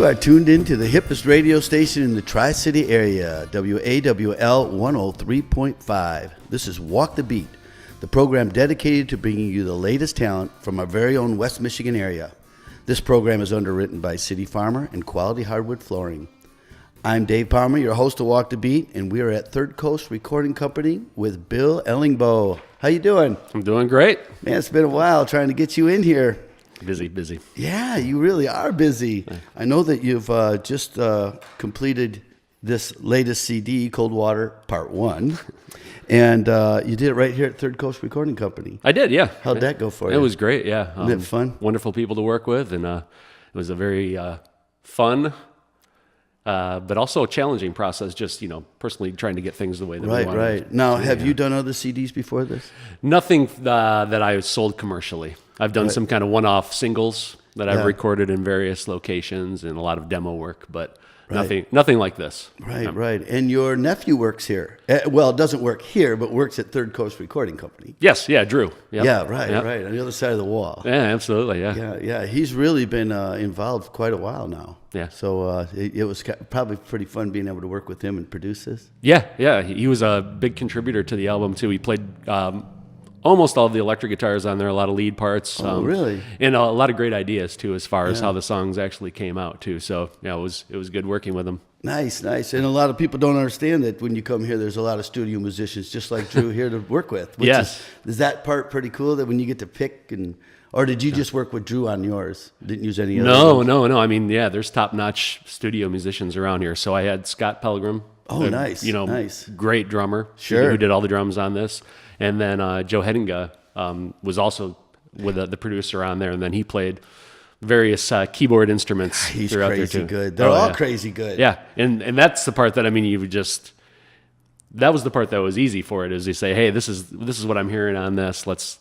You are tuned in to the hippest radio station in the Tri-City area, WAWL 103.5. This is Walk the Beat, the program dedicated to bringing you the latest talent from our very own West Michigan area. This program is underwritten by City Farmer and Quality Hardwood Flooring. I'm Dave Palmer, your host of Walk the Beat, and we are at Third Coast Recording Company with Bill Ellingboe. How you doing? I'm doing great. Man, it's been a while trying to get you in here. Busy. Yeah, you really are busy. I know that you've just completed this latest CD, Cold Water Part 1, and you did it right here at Third Coast Recording Company. I did, yeah. How'd that go for you? It was great, yeah. Wasn't it fun? Wonderful people to work with, and it was a very fun, but also a challenging process, just, personally trying to get things the way that we wanted. Right. Now, have you done other CDs before this? Nothing that I sold commercially. I've done some kind of one-off singles that I've recorded in various locations and a lot of demo work, but nothing like this. Right. And your nephew works here. Well, doesn't work here, but works at Third Coast Recording Company. Yes, yeah, Drew. Yep. Yeah, right. On the other side of the wall. Yeah, absolutely, yeah. Yeah. He's really been involved quite a while now. Yeah. So it was probably pretty fun being able to work with him and produce this. Yeah. He was a big contributor to the album, too. He played almost all of the electric guitars on there, a lot of lead parts. Really? And a lot of great ideas, too, as far as how the songs actually came out, too. So, yeah, it was good working with him. Nice. And a lot of people don't understand that when you come here, there's a lot of studio musicians just like Drew here to work with. Yes. Is that part pretty cool that when you get to pick or did you just work with Drew on yours? Didn't use any other? No. I mean, yeah, there's top-notch studio musicians around here. So I had Scott Pellegrim. Oh, nice. Nice. Great drummer. Sure. Who did all the drums on this. And then Joe Hedinga was also with the producer on there, and then he played various keyboard instruments throughout there too. He's crazy good. They're all crazy good. Yeah, and that's the part that that was the part that was easy for it, is they say, hey, this is what I'm hearing on this. Let's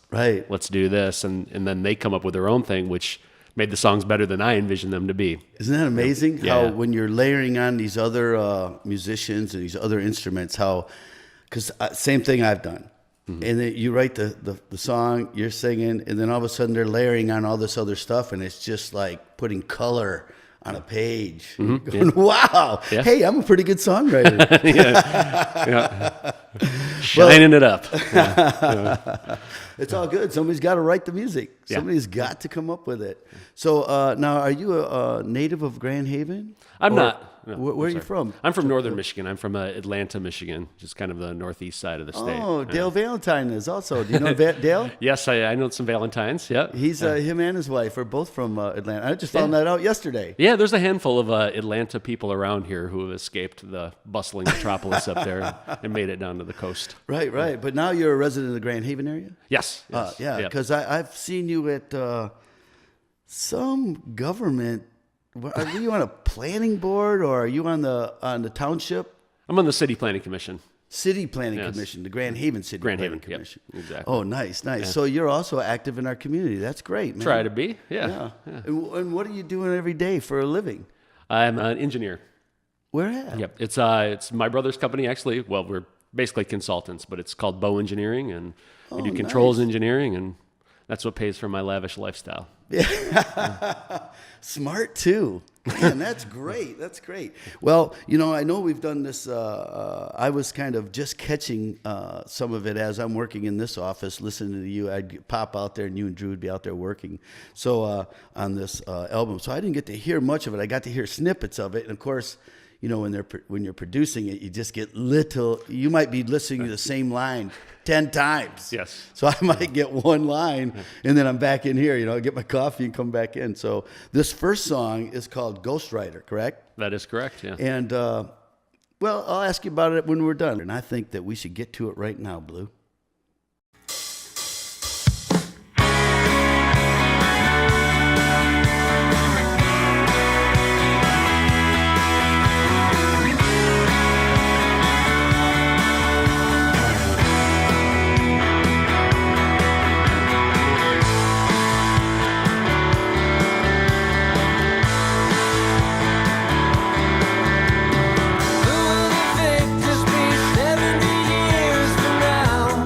do this, and then they come up with their own thing, which made the songs better than I envisioned them to be. Isn't that amazing? How when you're layering on these other musicians and these other instruments, because same thing I've done. Mm-hmm. And then you write the song, you're singing, and then all of a sudden they're layering on all this other stuff, and it's just like putting color on a page. Mm-hmm. Going, wow, hey, I'm a pretty good songwriter. Shining it up. Yeah. It's all good. Somebody's got to write the music. Somebody's got to come up with it. So now, are you a native of Grand Haven? I'm not. No, where are you from? I'm from northern Michigan. I'm from Atlanta, Michigan, just kind of the northeast side of the state. Oh, Dale Valentine is also. Do you know Dale? Yes, I know some Valentines. Yeah, he's him and his wife are both from Atlanta. I just found that out yesterday. Yeah, there's a handful of Atlanta people around here who have escaped the bustling metropolis up there and made it down to the coast. Right. But now you're a resident of the Grand Haven area? Yes. Because I've seen you at some government. Are you on a planning board, or are you on the township? I'm on the City Planning Commission. City Planning Commission, the Grand Haven City Planning Commission. Yep, exactly. Oh, nice. Yeah. So you're also active in our community. That's great, man. Try to be, yeah. And what are you doing every day for a living? I'm an engineer. Where at? Yep, it's my brother's company, actually. Well, we're basically consultants, but it's called Bleu Engineering, and we do controls engineering, and that's what pays for my lavish lifestyle. Yeah. Smart too. Man, that's great. That's great. Well, I know we've done this. I was kind of just catching some of it as I'm working in this office, listening to you. I'd pop out there, and you and Drew would be out there working. So on this album, so I didn't get to hear much of it. I got to hear snippets of it, and of course, when you're producing it, you just get little. You might be listening to the same line 10 times. Yes. So I might get one line, and then I'm back in here. I get my coffee and come back in. So this first song is called Ghostwriter, correct? That is correct, yeah. And, I'll ask you about it when we're done. And I think that we should get to it right now, Blue. Just be 70 years from now.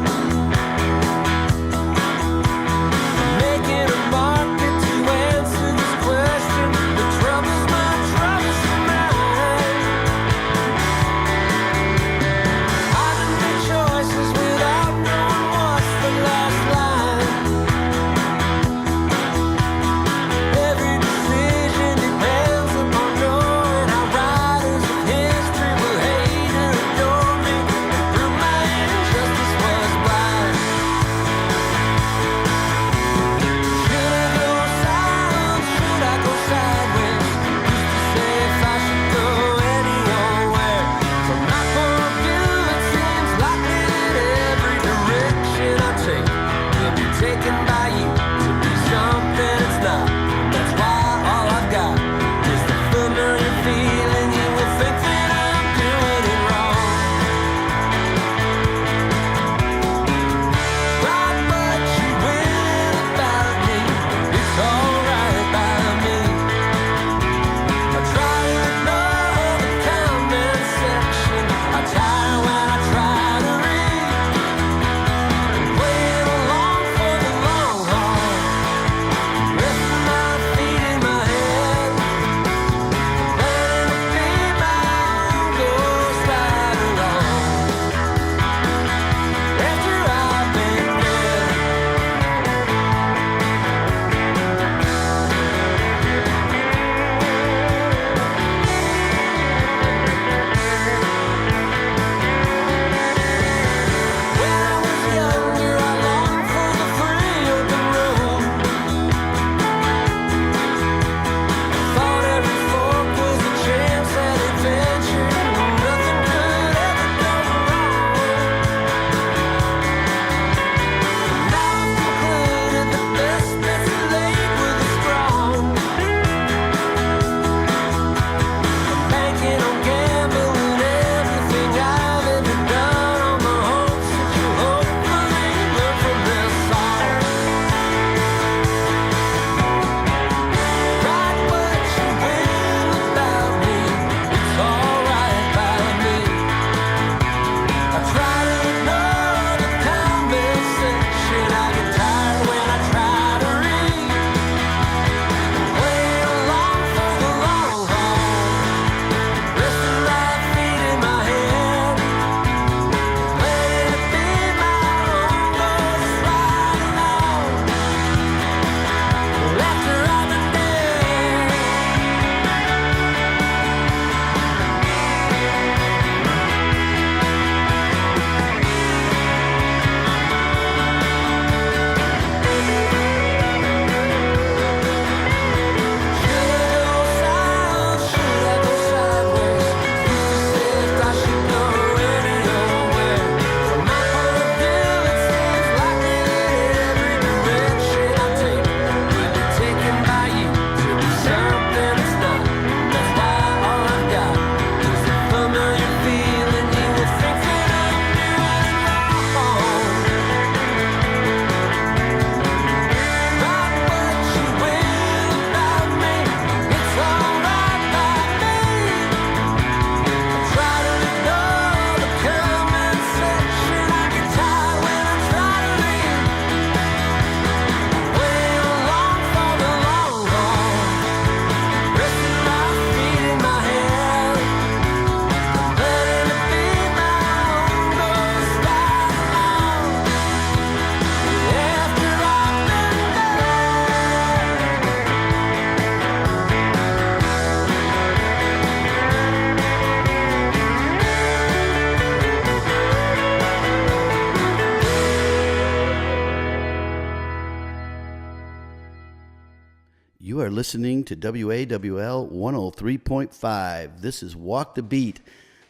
are listening to WAWL 103.5. This is Walk the Beat.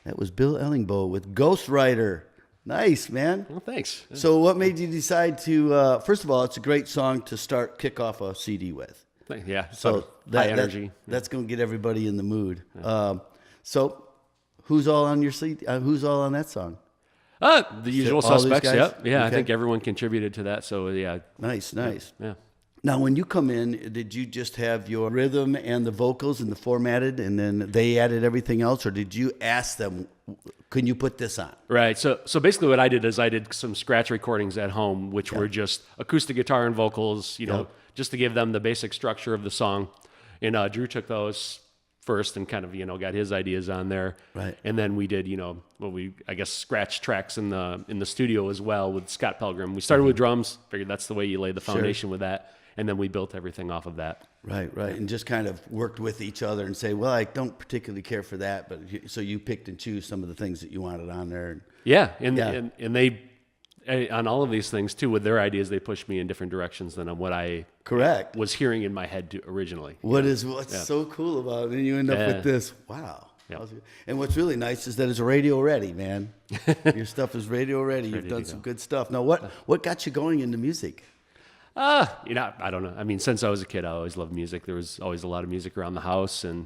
That was Bill Ellingboe with Ghostwriter. Nice, man. Well, thanks. So what made you decide to, first of all, it's a great song to kick off a CD with. Yeah, So high energy. That's going to get everybody in the mood. Yeah. So who's all on your CD? Who's all on that song? The usual suspects. Yep. Yeah, Okay. I think everyone contributed to that. So yeah. Nice. Yeah. Now, when you come in, did you just have your rhythm and the vocals and the formatted, and then they added everything else, or did you ask them, can you put this on? Right. So basically what I did is I did some scratch recordings at home, which were just acoustic guitar and vocals, just to give them the basic structure of the song. And Drew took those first and kind of, got his ideas on there. Right. And then we did, scratch tracks in the studio as well with Scott Pilgrim. We started with drums, figured that's the way you lay the foundation with that. And then we built everything off of that. Right. And just kind of worked with each other and say, well, I don't particularly care for that. But so you picked and choose some of the things that you wanted on there. Yeah. And they, on all of these things too, with their ideas, they pushed me in different directions than on what I was hearing in my head originally. What's so cool about it? And you end up with this. Wow. Yeah. And what's really nice is that it's radio ready, man. Your stuff is radio ready. You've done some good stuff. Now, what got you going into music? I don't know. I mean, since I was a kid, I always loved music. There was always a lot of music around the house, and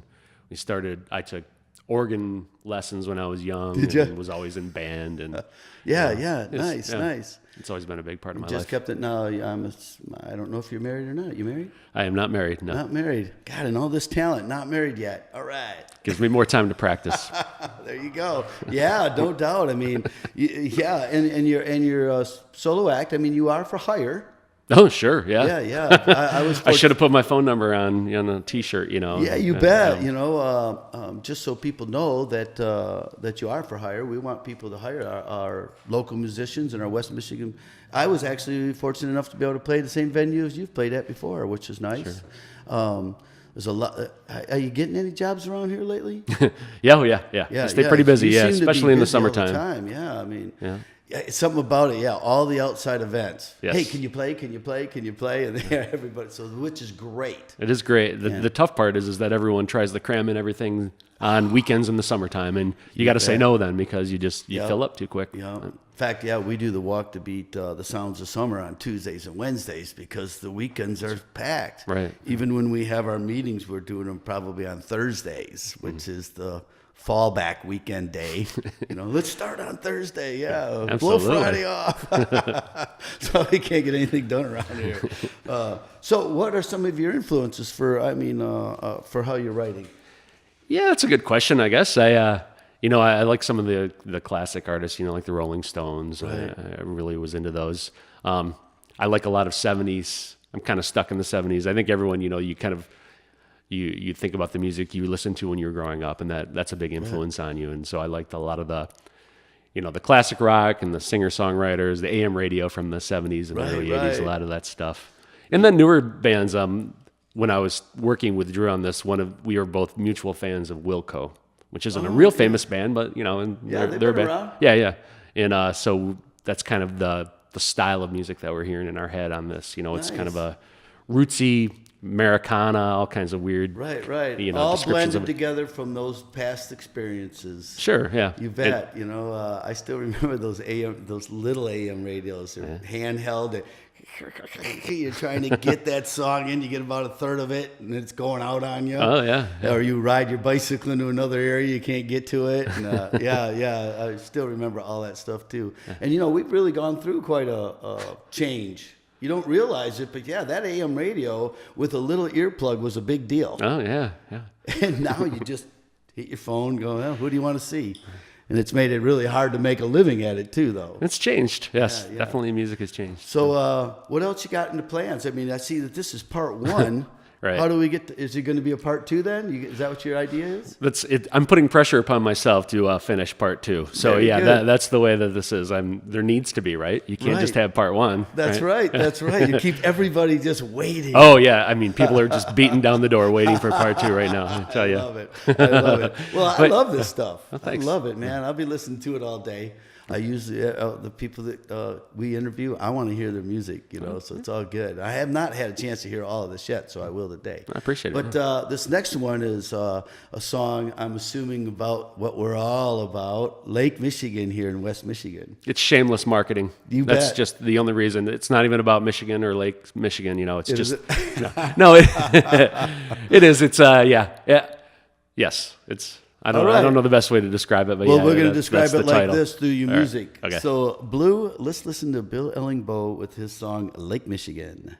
I took organ lessons when I was young. Did you? And was always in band. And Nice. It's always been a big part of my life. life. Kept it now. I don't know if you're married or not. You married? I am not married, no. Not married. God, and all this talent, not married yet. All right. Gives me more time to practice. There you go. Yeah, no doubt. I mean, and your solo act, I mean, you are for hire. Oh, sure, yeah. Yeah. I should have put my phone number on a T-shirt, Yeah, you bet. Just so people know that you are for hire. We want people to hire our local musicians in our West Michigan. I was actually fortunate enough to be able to play the same venue as you've played at before, which is nice. Sure. There's a lot. Are you getting any jobs around here lately? Yeah. I stay pretty busy, especially in the summertime. Yeah, I mean. Yeah. It's something about it, all the outside events. Yes. Hey, can you play? And there, everybody. So, which is great. It is great. The tough part is that everyone tries to cram in everything on weekends in the summertime, and you got to say no then because you fill up too quick. Yeah. In fact, we do the Walk to Beat, the Sounds of Summer on Tuesdays and Wednesdays because the weekends are packed. Right. Even when we have our meetings, we're doing them probably on Thursdays, which is the fallback weekend day. Let's start on Thursday. Yeah, blow Friday off. So we can't get anything done around here. So what are some of your influences for how you're writing? Yeah, that's a good question. I guess I like some of the classic artists. Like the Rolling Stones. Right. I really was into those. I like a lot of 70s. I'm kind of stuck in the 70s. I think everyone, you kind of. You think about the music you listened to when you were growing up, and that's a big influence on you. And so I liked a lot of the classic rock and the singer-songwriters, the AM radio from the 70s and the early 80s, a lot of that stuff. And then newer bands, when I was working with Drew on this, we were both mutual fans of Wilco, which isn't a real famous band, but, and they're a band. Around. Yeah. And so that's kind of the style of music that we're hearing in our head on this. It's kind of a rootsy, Americana, all kinds of weird, right. All blended together from those past experiences. Sure, yeah. You bet. I still remember those little AM radios. They're handheld. You're trying to get that song in. You get about a third of it, and it's going out on you. Oh yeah. Or you ride your bicycle into another area, you can't get to it. And, I still remember all that stuff too. And we've really gone through quite a change. You don't realize it, but that AM radio with a little earplug was a big deal. Oh, yeah. And now you just hit your phone, go, who do you want to see? And it's made it really hard to make a living at it, too, though. It's changed. Yes, definitely music has changed. So what else you got in the plans? I mean, I see that this is part one. Right. How do we get is it going to be a part two then? Is that what your idea is? That's it. I'm putting pressure upon myself to finish part two. So that's the way that this is. There needs to be, right? You can't just have part one. That's right. That's right. You keep everybody just waiting. Oh yeah. I mean, people are just beating down the door waiting for part two right now. I tell you. I love it. Well, I love this stuff. Well, I love it, man. I'll be listening to it all day. I usually the people that we interview, I want to hear their music, so it's all good. I have not had a chance to hear all of this yet, so I will today. I appreciate it. But this next one is a song I'm assuming about what we're all about, Lake Michigan here in West Michigan. It's shameless marketing. That's bet. Just the only reason. It's not even about Michigan or Lake Michigan. It's just it is. It's yes. It's. I don't know the best way to describe it, but we're going to describe it like this through your music. Right. Okay. So, Bleu, let's listen to Bill Ellingboe with his song Lake Michigan.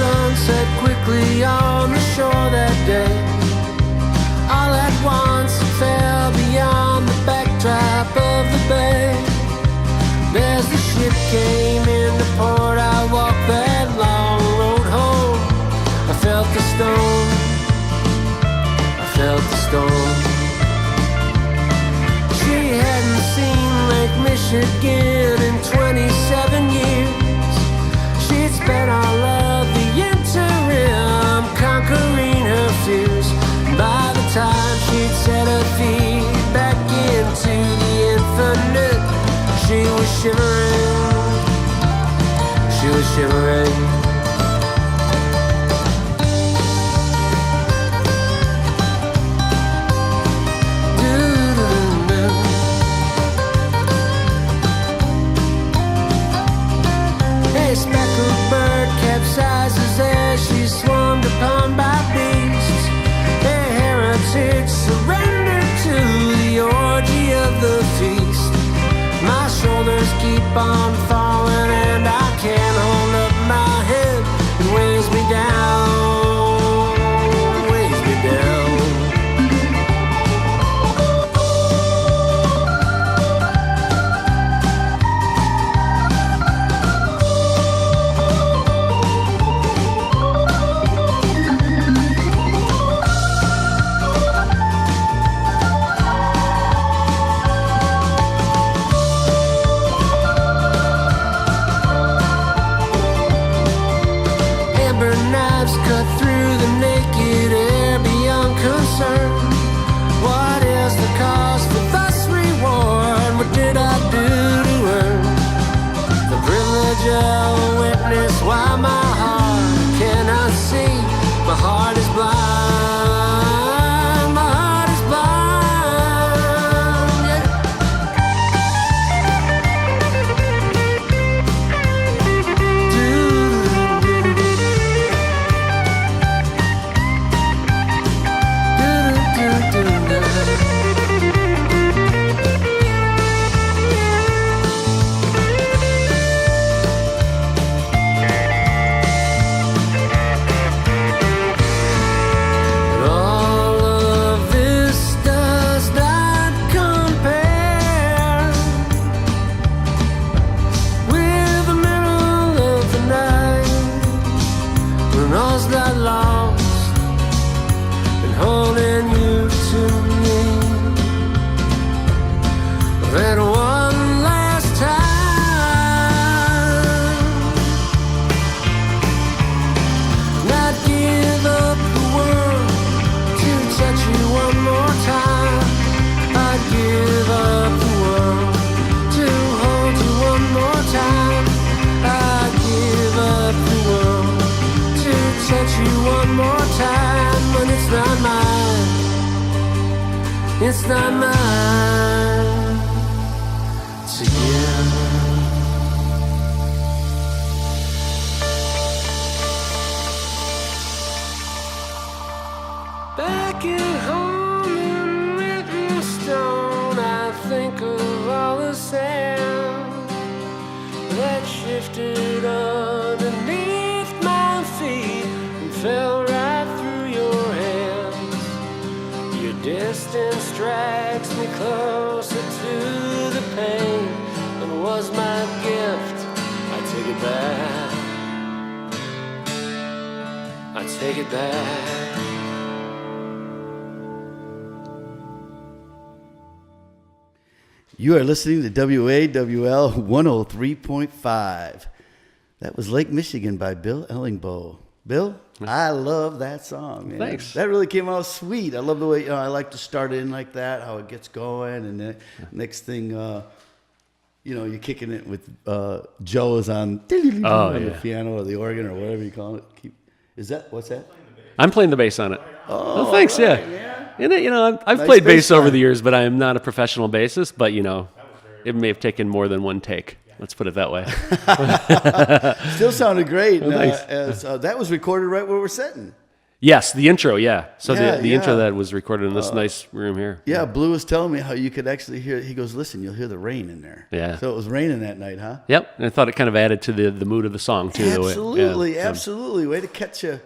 Sunset quickly on the shore that day. All at once it fell beyond the backdrop of the bay. As the ship came into port, I walked that long road home. I felt the storm. She hadn't seen Lake Michigan in 27 years. She'd spent all of the interim conquering her fears. By the time she'd set her feet back into the infinite, she was shivering. A speckled bird capsizes as she's swarmed upon by beasts. Their heritage surrendered to the orgy of the feast. My shoulders keep on falling and I can't hold up my head. It weighs me down, weighs me down. Cut through the naked air beyond concern. What is the cause for thus reward? What did I do to earn the privilege of a witness? Why my heart cannot see? My heart is blind. My heart is blind. Yeah. It's not mine to give. Back at home in written stone, I think of all the sand that shifted underneath my feet and fell right through your hands. Your distance drags me closer to the pain, and was my gift. I take it back. I take it back. You are listening to WAWL 103.5. That was Lake Michigan by Bill Ellingboe. Bill, I love that song, man. Thanks. That really came out sweet. I love the way, I like to start in like that, how it gets going, and then next thing, you're kicking it with Joe's on the piano or the organ or whatever you call it. What's that? I'm playing the bass on it. Oh, thanks, right, yeah. And I've Nice played bass bass over line. the years, but I am not a professional bassist. But it may have taken more than one take. Let's put it that way. Still sounded great. Oh, thanks. That was recorded right where we're sitting. Yes, the intro, yeah. So the intro yeah. that was recorded in this nice room here. Yeah, Bleu was telling me how you could actually hear. He goes, "Listen, you'll hear the rain in there." Yeah. So it was raining that night, huh? Yep, and I thought it kind of added to the mood of the song too. Absolutely, Yeah, so- absolutely. Way to catch a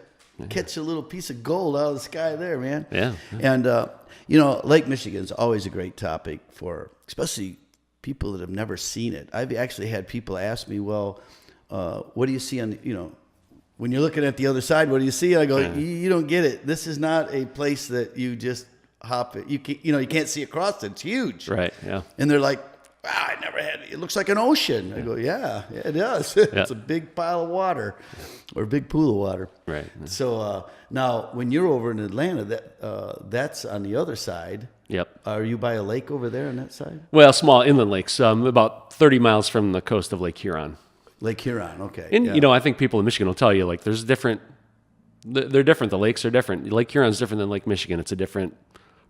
little piece of gold out of the sky there, man. Yeah. And Lake Michigan's always a great topic for, especially people that have never seen it. I've actually had people ask me, "Well, what do you see on when you're looking at the other side? What do you see?" And I go, "You don't get it. This is not a place that you just hop it. You can't see across it. It's huge." Right. Yeah. And they're like, "I never had it. It looks like an ocean." I go, yeah, it does. It's a big pile of water or a big pool of water. Right. So now when you're over in Atlanta, that's on the other side. Yep. Are you by a lake over there on that side? Well, small inland lakes, about 30 miles from the coast of Lake Huron. Lake Huron, okay. And, yeah. I think people in Michigan will tell you, like, there's different, they're different. The lakes are different. Lake Huron's different than Lake Michigan. It's a different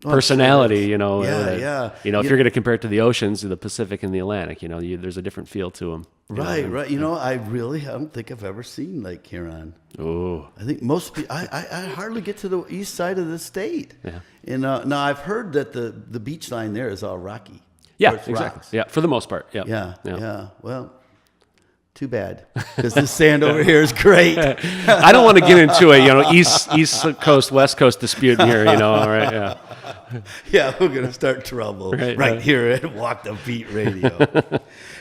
personality, Yeah. If you're going to compare it to the oceans, the Pacific and the Atlantic, there's a different feel to them. Right. I don't think I've ever seen Lake Huron. Oh. I think most people, I hardly get to the east side of the state. Yeah. And now I've heard that the beach line there is all rocky. Yeah, Or it's exactly. rocks. Yeah, for the most part. Yeah. Yeah. Well, too bad, because this sand over here is great. I don't want to get into a East Coast West Coast dispute here. All right. Yeah. Yeah, we're gonna start trouble right here at Walk the Beat Radio.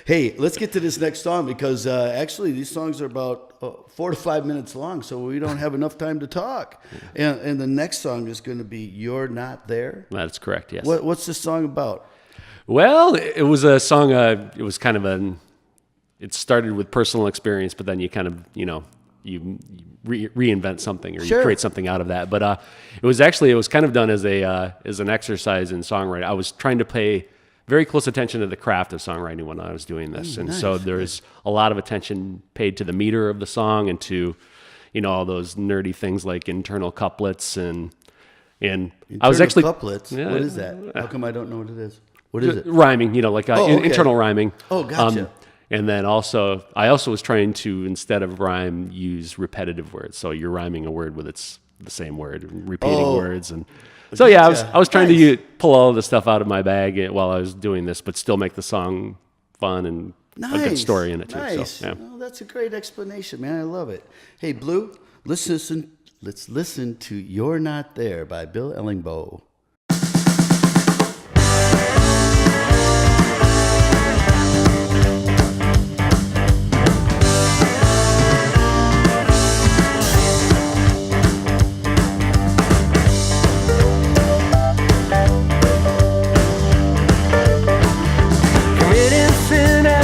Hey, let's get to this next song because actually these songs are about 4 to 5 minutes long, so we don't have enough time to talk. And the next song is going to be "You're Not There." That's correct. Yes. What's this song about? Well, it was a song. It was kind of it started with personal experience, but then you kind of, you reinvent something or you create something out of that. But it was kind of done as an exercise in songwriting. I was trying to pay very close attention to the craft of songwriting when I was doing this. So there's a lot of attention paid to the meter of the song and to, all those nerdy things like internal couplets and I was actually couplets. Yeah, what is that? How come I don't know what it is? What is it? Rhyming, like okay. internal rhyming. Oh, gotcha. And then I also was trying to, instead of rhyme, use repetitive words. So you're rhyming a word with the same word, repeating words, and so I was trying to pull all of the stuff out of my bag while I was doing this, but still make the song fun and a good story in it too. Nice. So, yeah. Oh, that's a great explanation, man. I love it. Hey, Bleu, let's listen to "You're Not There" by Bill Ellingboe.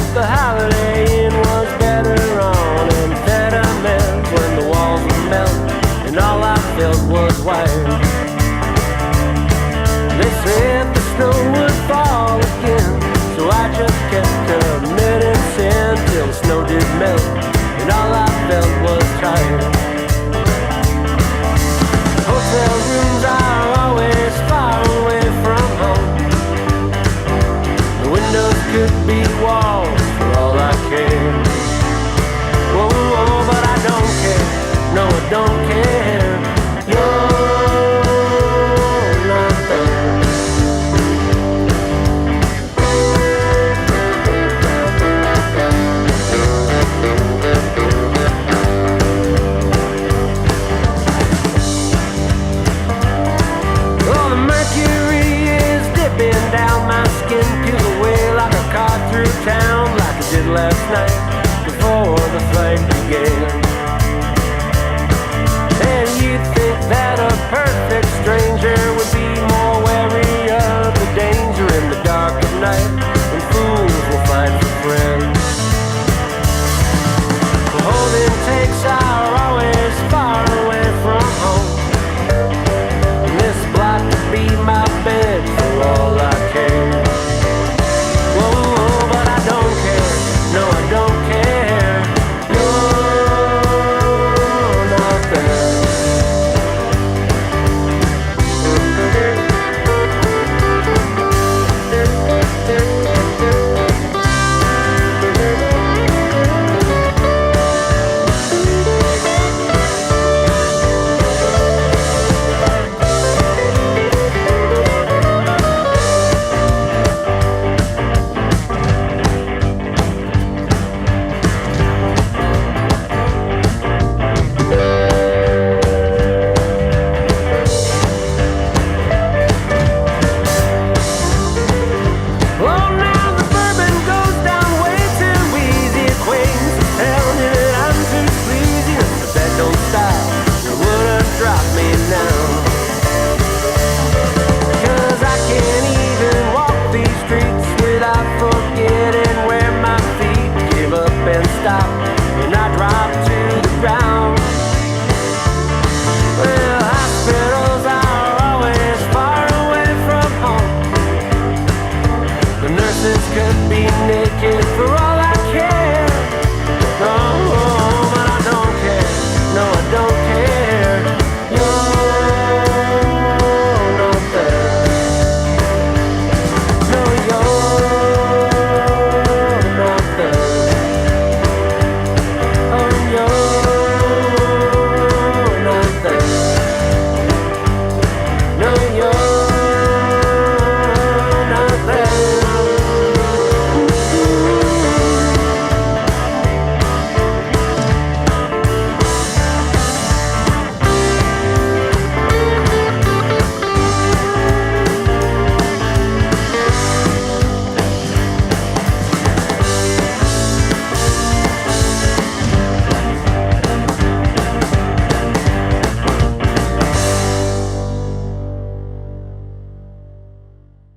The Holiday Inn was better on amphetamines when the walls would melt and all I felt was white. They said the snow would fall again, so I just kept committing sin till the snow did melt and all I felt was tired. Hotel rooms are always far away from home. The windows could be walls for all I care. Whoa, whoa, but I don't care. No, I don't care. You're not there. Oh, the mercury is dipping down, my skin peels away like a car through town, like I did last night before the flight began. And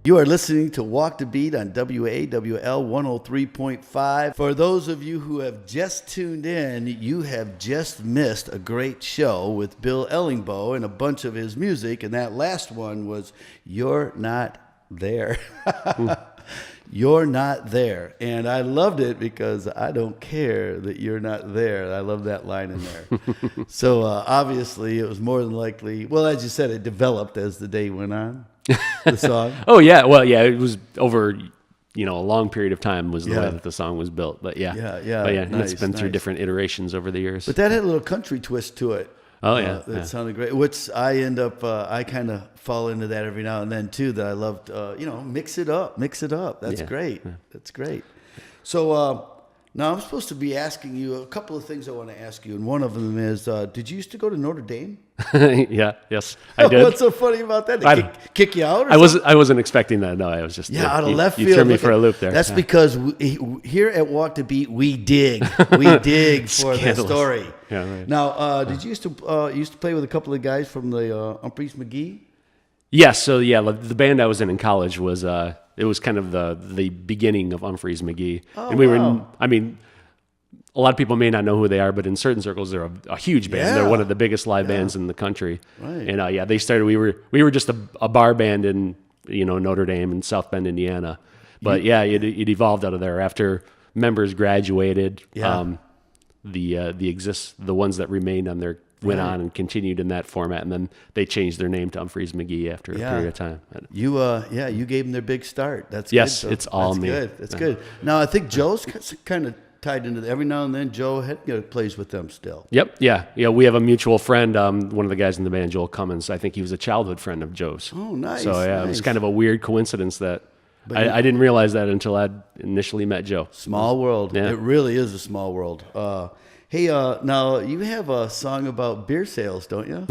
You are listening to Walk the Beat on WAWL 103.5. For those of you who have just tuned in, you have just missed a great show with Bill Ellingboe and a bunch of his music, and that last one was You're Not There. You're not there. And I loved it because I don't care that you're not there. I love that line in there. So obviously it was more than likely, well, as you said, it developed as the day went on, the song. Oh, yeah. Well, yeah, it was over, a long period of time was the way that the song was built. But yeah. But yeah, nice, it's been through different iterations over the years. But that had a little country twist to it. Oh, yeah. That sounded great. Which I end up, I kind of fall into that every now and then, too, that I loved, mix it up. That's great. Yeah. That's great. So now I'm supposed to be asking you a couple of things I want to ask you. And one of them is, did you used to go to Notre Dame? Yes, I did. What's so funny about that? Did they kick you out? I wasn't expecting that. No, I was just out of left field. You threw me for a loop there. That's because here at Walk the Beat we dig for the story. Yeah, right. Now, did you used to play with a couple of guys from the Humphreys McGee? Yes. So the band I was in college was it was kind of the beginning of Humphreys McGee, and we were. I mean, a lot of people may not know who they are, but in certain circles, they're a huge band. Yeah. They're one of the biggest live bands in the country. Right. And they started. We were just a bar band in Notre Dame in South Bend, Indiana. But it evolved out of there after members graduated. Yeah. The ones that remained on there went on and continued in that format, and then they changed their name to Humphreys McGee after a period of time. You gave them their big start. That's yes, good. It's all me. That's good. Now I think Joe's kind of tied into that. Every now and then Joe plays with them still. Yep. Yeah. We have a mutual friend. One of the guys in the band, Joel Cummins. I think he was a childhood friend of Joe's. Oh, nice. So it was kind of a weird coincidence that. I didn't realize that until I'd initially met Joe. Small world. Yeah. It really is a small world. Hey, now you have a song about beer sales, don't you?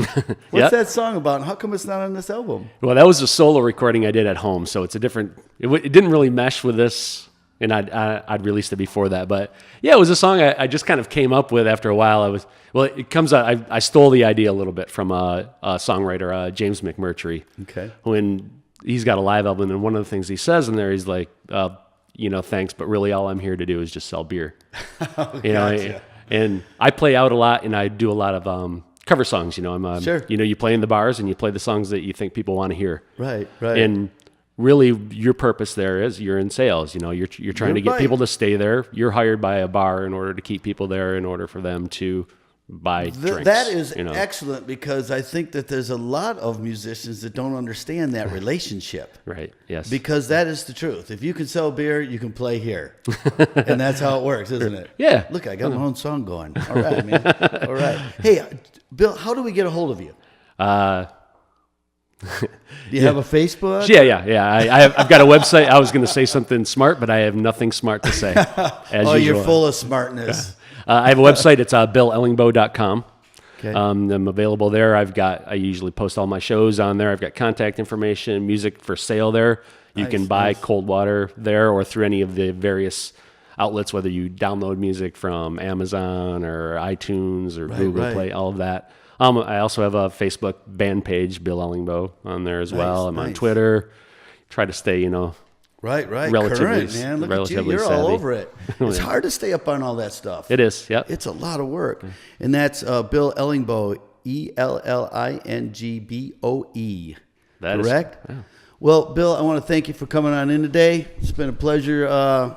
What's that song about, and how come it's not on this album? Well, that was a solo recording I did at home, so it's a different. It didn't really mesh with this, and I'd released it before that. But yeah, it was a song I just kind of came up with after a while. It comes out. I stole the idea a little bit from a songwriter, James McMurtry. Okay. When he's got a live album, and one of the things he says in there, he's like, thanks, but really all I'm here to do is just sell beer. Gotcha. And I play out a lot, and I do a lot of cover songs. I'm sure. You play in the bars, and you play the songs that you think people want to hear. Right. And really, your purpose there is you're in sales. You're trying to get people to stay there. You're hired by a bar in order to keep people there, in order for them to buy drinks. That is excellent, because I think that there's a lot of musicians that don't understand that relationship. Right, yes. Because that is the truth. If you can sell beer, you can play here. And that's how it works, isn't it? Yeah. Look, I got my own song going. All right, man. All right. Hey, Bill, how do we get a hold of you? Do you have a Facebook? Yeah. I've got a website. I was going to say something smart, but I have nothing smart to say. As usual. You're full of smartness. I have a website. It's BillEllingboe.com. Okay. I'm available there. I usually post all my shows on there. I've got contact information, music for sale there. You can buy cold water there or through any of the various outlets, whether you download music from Amazon or iTunes or Google Play, all of that. I also have a Facebook band page, Bill Ellingboe, on there as well. I'm on Twitter. Try to stay, Right. Relatively, current, man. Look at you. You're savvy. All over it. It's hard to stay up on all that stuff. It is, yep. It's a lot of work. And that's Bill Ellingboe, Ellingboe. That correct? Is, yeah. Well, Bill, I want to thank you for coming on in today. It's been a pleasure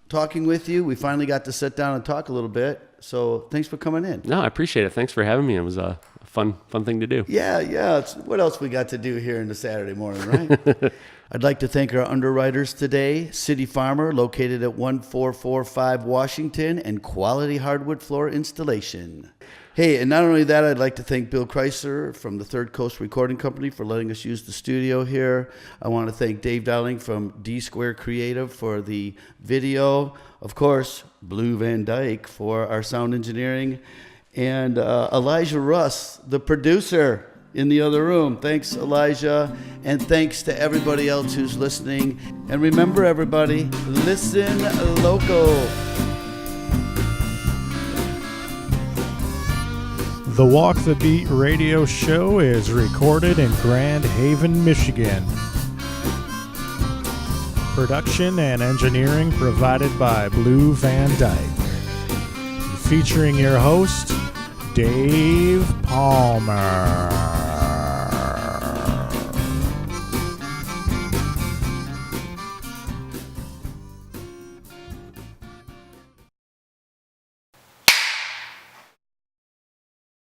talking with you. We finally got to sit down and talk a little bit. So thanks for coming in. No, I appreciate it. Thanks for having me. It was a fun thing to do. Yeah. What else we got to do here in the Saturday morning, right? I'd like to thank our underwriters today, City Farmer, located at 1445 Washington, and Quality Hardwood Floor Installation. Hey, and not only that, I'd like to thank Bill Chrysler from the Third Coast Recording Company for letting us use the studio here. I want to thank Dave Dowling from D Square Creative for the video. Of course, Bleu VanDyke for our sound engineering. And Elijah Russ, the producer in the other room. Thanks, Elijah. And thanks to everybody else who's listening. And remember, everybody, listen local. The Walk the Beat radio show is recorded in Grand Haven, Michigan. Production and engineering provided by Bleu, VanDyke. Featuring your host, Dave Palmer.